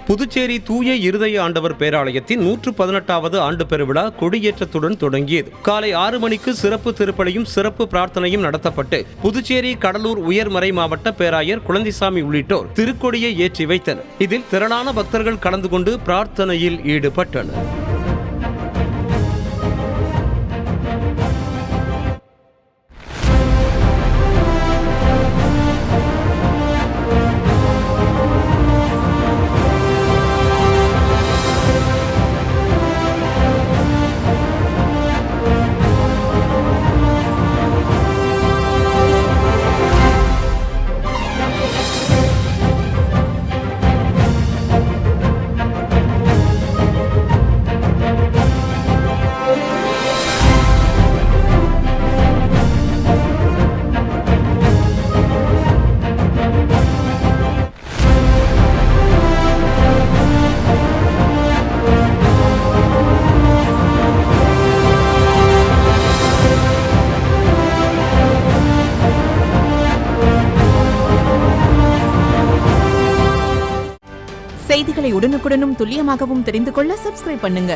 புதுச்சேரி தூய இருதய ஆண்டவர் பேராலயத்தின் 118வது ஆண்டு பெருவிழா கொடியேற்றத்துடன் தொடங்கியது. காலை 6 மணிக்கு சிறப்பு திருப்பலியும் சிறப்பு பிரார்த்தனையும் நடத்தப்பட்டு புதுச்சேரி கடலூர் உயர்மறை மாவட்ட பேராயர் குழந்தைசாமி உள்ளிட்டோர் திருக்கொடியை ஏற்றி வைத்தனர். இதில் திரளான பக்தர்கள் கலந்து கொண்டு பிரார்த்தனையில் ஈடுபட்டனர். செய்திகளை உடனுக்குடனும் துல்லியமாகவும் தெரிந்து கொள்ள சப்ஸ்கிரைப் பண்ணுங்க.